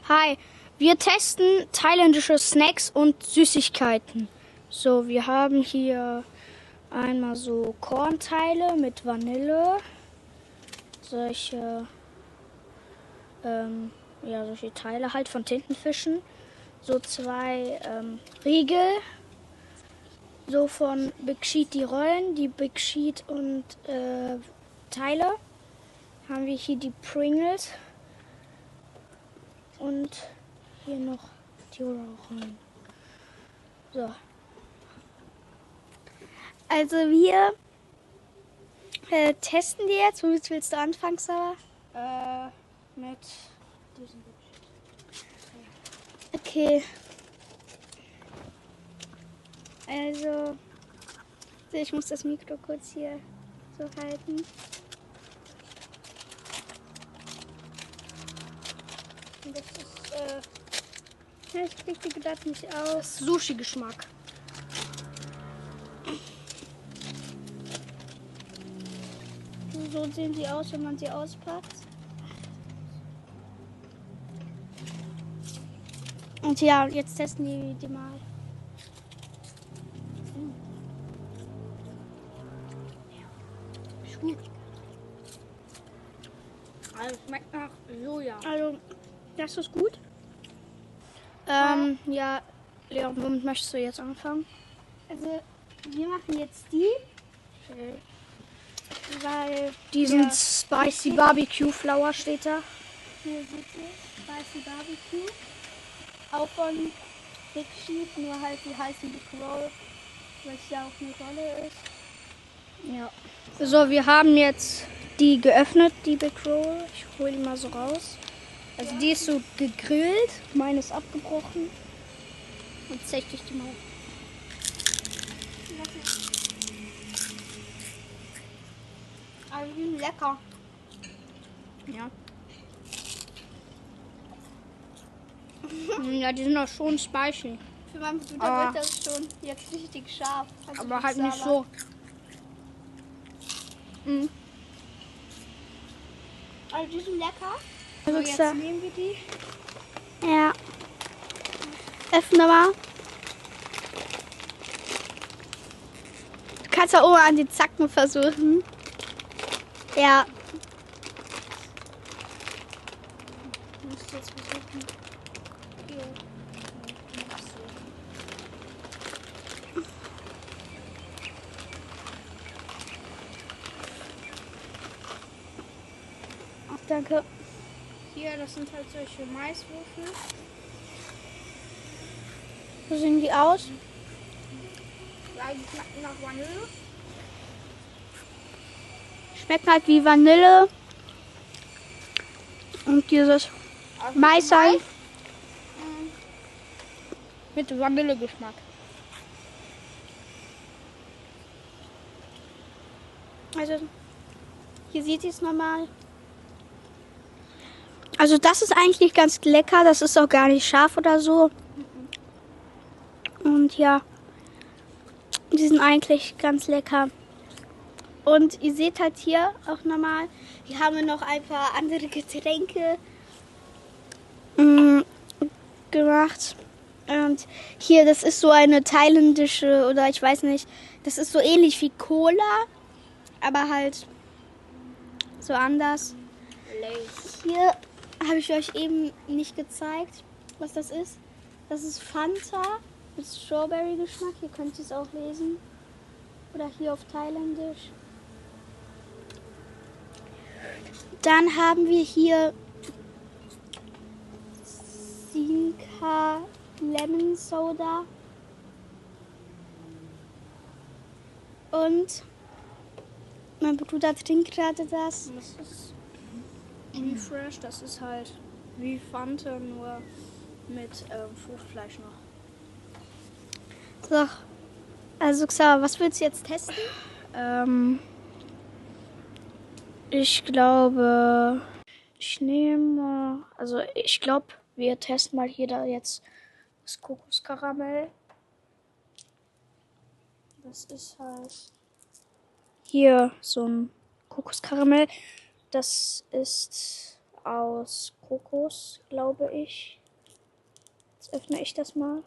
Hi, wir testen thailändische Snacks und Süßigkeiten. So, wir haben hier einmal so Kornteile mit Vanille, solche Teile halt von Tintenfischen, so zwei Riegel, so von Big Sheet die Rollen, die Big Sheet und Teile. Haben wir hier die Pringles und hier noch die Rollen. So. Also wir testen die jetzt. Womit willst du anfangen, Sarah? Mit diesem Okay. Also, ich muss das Mikro kurz hier so halten. Und das ist, ich krieg die gerade nicht aus. Sushi-Geschmack. So sehen sie aus, wenn man sie auspackt. Und ja, jetzt testen die mal. Also schmeckt nach Soja. Also, das ist gut. Ja, Leon, womit möchtest du jetzt anfangen? Also, wir machen jetzt die, weil Diesen Spicy Barbecue Flour steht da. hier seht ihr, Spicy Barbecue. Auch von Big Sheet, nur halt die heißen Big Roll, weil es ja auch eine Rolle ist. Ja. So, wir haben jetzt die geöffnet, die Big Roll. Ich hole die mal so raus. Also die ist so gegrillt, meine ist abgebrochen. Und zeig ich die mal. Also die sind lecker. Ja. Ja, die sind auch schon spicy. Für meinen Bruder wird das schon jetzt richtig scharf. Also Aber für halt nicht Sarah. so. Mhm. Also die sind lecker. Also jetzt nehmen wir die. Ja. Öffne mal. Du kannst ja oben an die Zacken versuchen. Ja. Du musst jetzt versuchen. Hier. Ach, danke. Hier, das sind halt solche Maiswürfel. So sehen die aus. Ja, die schmecken nach Vanille. Schmeckt halt wie Vanille. Und dieses Also Mais mit Vanillegeschmack. Also, hier sieht ihr es nochmal. Also das ist eigentlich ganz lecker. Das ist auch gar nicht scharf oder so. Und ja, die sind eigentlich ganz lecker. Und ihr seht halt hier auch nochmal, hier haben wir noch ein paar andere Getränke gemacht. Und hier, das ist so eine thailändische, oder ich weiß nicht, das ist so ähnlich wie Cola, aber halt so anders. Lace. Hier habe ich euch eben nicht gezeigt, was das ist. Das ist Fanta mit Strawberry-Geschmack. Hier könnt ihr es auch lesen. Oder hier auf Thailändisch. Dann haben wir hier Sinka Lemon Soda. Und mein Bruder trinkt gerade das. Das ist Refresh, das ist halt wie Fanta, nur mit Fruchtfleisch noch. So, also Xaver, was willst du jetzt testen? Ich glaube, ich nehme, also ich glaube, wir testen mal hier da jetzt das Kokoskaramell. Das ist halt hier so ein Kokoskaramell. Das ist aus Kokos, glaube ich. Jetzt öffne ich das mal.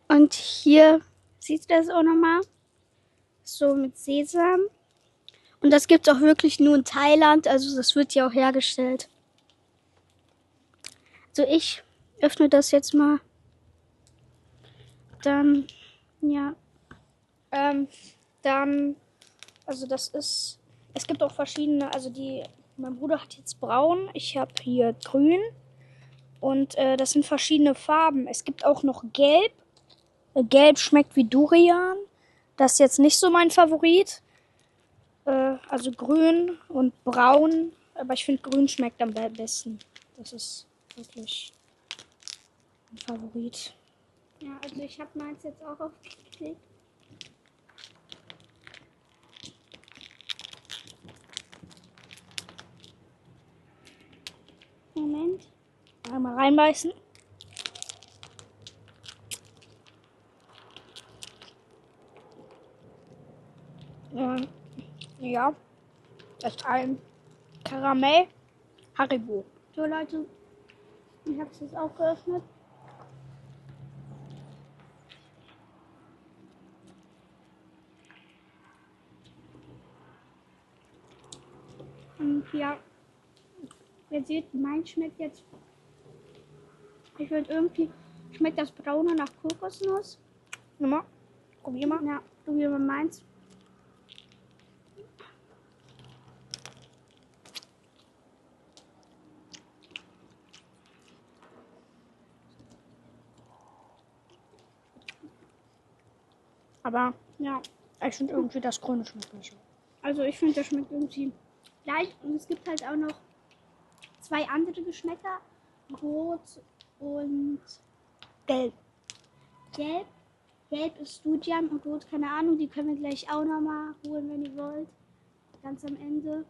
Und hier sieht ihr das auch nochmal. So mit Sesam. Und das gibt es auch wirklich nur in Thailand. Also das wird ja auch hergestellt. So, ich öffne das jetzt mal. Dann, ja. Dann, also das ist, es gibt auch verschiedene, also mein Bruder hat jetzt braun, ich habe hier grün. Und das sind verschiedene Farben. Es gibt auch noch gelb. Gelb schmeckt wie Durian. Das ist jetzt nicht so mein Favorit. Also grün und braun. Aber ich finde grün schmeckt am besten. Das ist wirklich ein Favorit. Ja, also ich habe meins jetzt auch aufgeklickt. Moment. Einmal reinbeißen. Ja, das ist ein Karamell Haribo. So Leute, ich habe es jetzt auch geöffnet. Und ja, ihr seht, mein schmeckt jetzt, ich würde irgendwie, schmeckt das Braune nach Kokosnuss. Nochmal, probier mal. Ja, probier mal meins. Aber ja, ich finde irgendwie das Grüne schmeckt nicht so. Also ich finde, das schmeckt irgendwie gleich. Und es gibt halt auch noch 2 andere Geschmäcker. Rot und Gelb. Gelb ist Studian und Rot, keine Ahnung. Die können wir gleich auch nochmal holen, wenn ihr wollt. Ganz am Ende.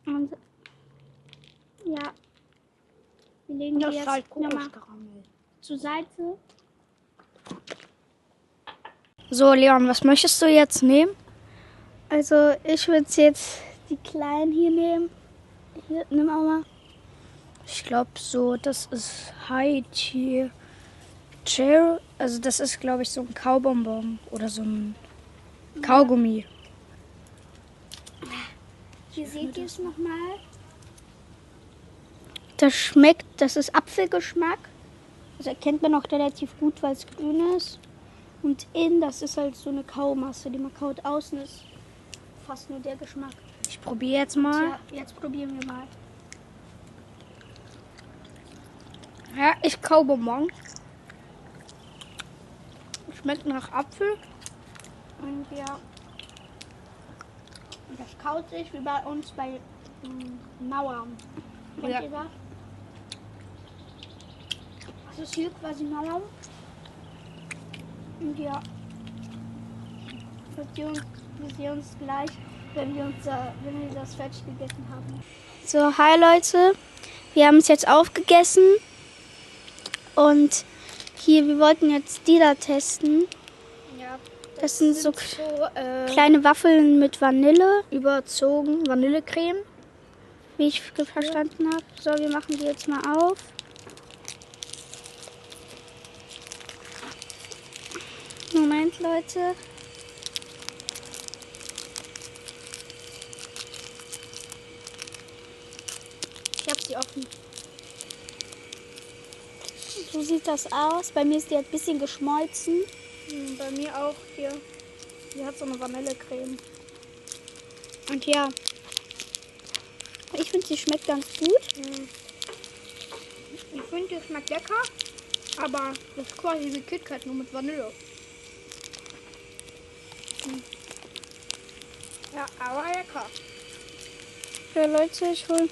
Und ja, wir legen die jetzt nochmal zur Seite. So, Leon, was möchtest du jetzt nehmen? Also, ich würde jetzt die kleinen hier nehmen. Hier, nimm auch mal. Ich glaube so, das ist Haiti. Also, das ist, glaube ich, so ein Kaubonbon oder so ein Kaugummi. Hier seht ihr es nochmal. Das schmeckt, das ist Apfelgeschmack. Das erkennt man auch relativ gut, weil es grün ist. Und innen, das ist halt so eine Kaumasse, die man kaut. Außen ist fast nur der Geschmack. Ich probiere jetzt mal. Ja, jetzt probieren wir mal. Ja, ich kau Bonbon. Schmeckt nach Apfel. Und ja, das kaut sich wie bei uns bei Mauern. Kennt ihr das? Das ist hier quasi Mauern. Und ja, wir sehen uns gleich, wenn wir das fertig gegessen haben. So, hi Leute, wir haben es jetzt aufgegessen und hier, wir wollten jetzt die da testen. Ja, das sind so kleine Waffeln mit Vanille, überzogen Vanillecreme, wie ich verstanden habe. So, wir machen die jetzt mal auf. Moment, Leute. Ich habe sie offen. So sieht das aus. Bei mir ist die ein bisschen geschmolzen. Bei mir auch hier. Die hat so eine Vanillecreme. Und ja, ich finde, sie schmeckt ganz gut. Ich finde, die schmeckt lecker. Aber das ist quasi wie KitKat, nur mit Vanille. Ja, aber lecker. Ja, Leute, ich hol.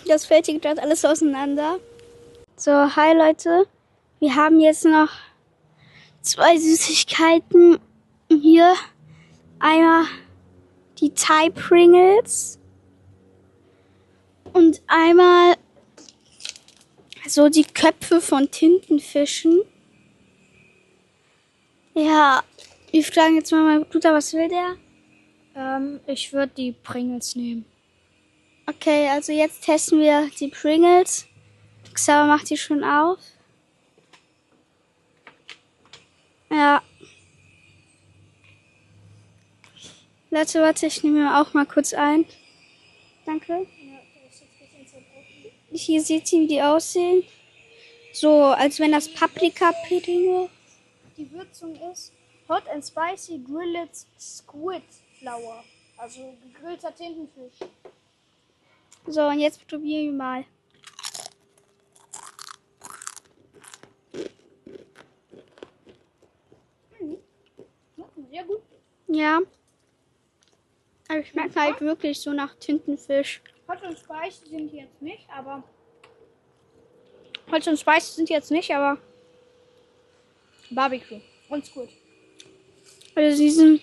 Das fällt hier gerade alles auseinander. So, hi Leute. Wir haben jetzt noch 2 Süßigkeiten hier. Einmal die Thai Pringles und einmal So die Köpfe von Tintenfischen. Ja, wir fragen jetzt mal meinen Bruder, was will der? Ich würde die Pringles nehmen. Okay, also jetzt testen wir die Pringles. Xaver macht die schon auf. Ja. Leute, warte, ich nehme mir auch mal kurz ein. Danke. Hier seht ihr, wie die aussehen. So, als wenn das Paprika-Pudding. Die Würzung ist Hot and Spicy Grilled Squid Flour. Also gegrillter Tintenfisch. So, und jetzt probieren wir mal. Sehr gut. Ja. Aber schmeckt halt wirklich so nach Tintenfisch. Hot and Spicy sind jetzt nicht, aber Barbecue und Squid. Also sie sind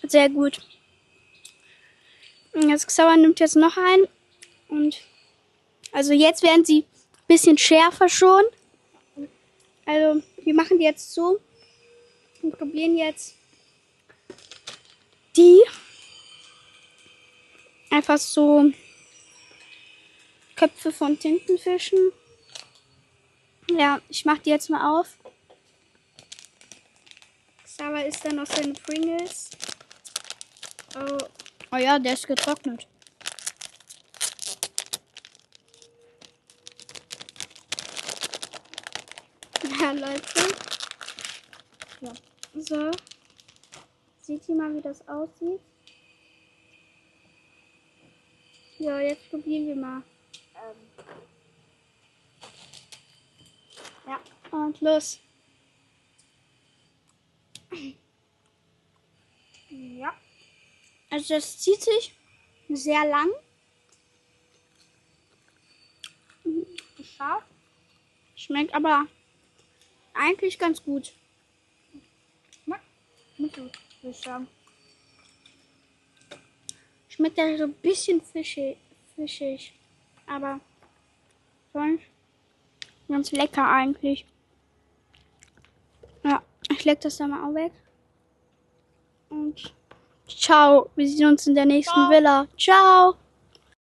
sehr gut. Und jetzt Xaver nimmt jetzt noch ein. Und also jetzt werden sie ein bisschen schärfer schon. Also wir machen die jetzt so und probieren jetzt die einfach so Köpfe von Tintenfischen. Ja, ich mach die jetzt mal auf. Xaver isst dann noch seine Pringles. Oh ja, der ist getrocknet. Ja, Leute. Ja. So. Seht ihr mal, wie das aussieht? Ja, jetzt probieren wir mal. Ja, und los. Ja. Also das zieht sich sehr lang. Scharf. Schmeckt aber eigentlich ganz gut. Mittel, würde ich sagen. Schmeckt ja so ein bisschen fischig. Aber sonst ganz lecker eigentlich. Ja, ich leg das dann mal auch weg. Und ciao. Wir sehen uns in der nächsten Villa. Ciao.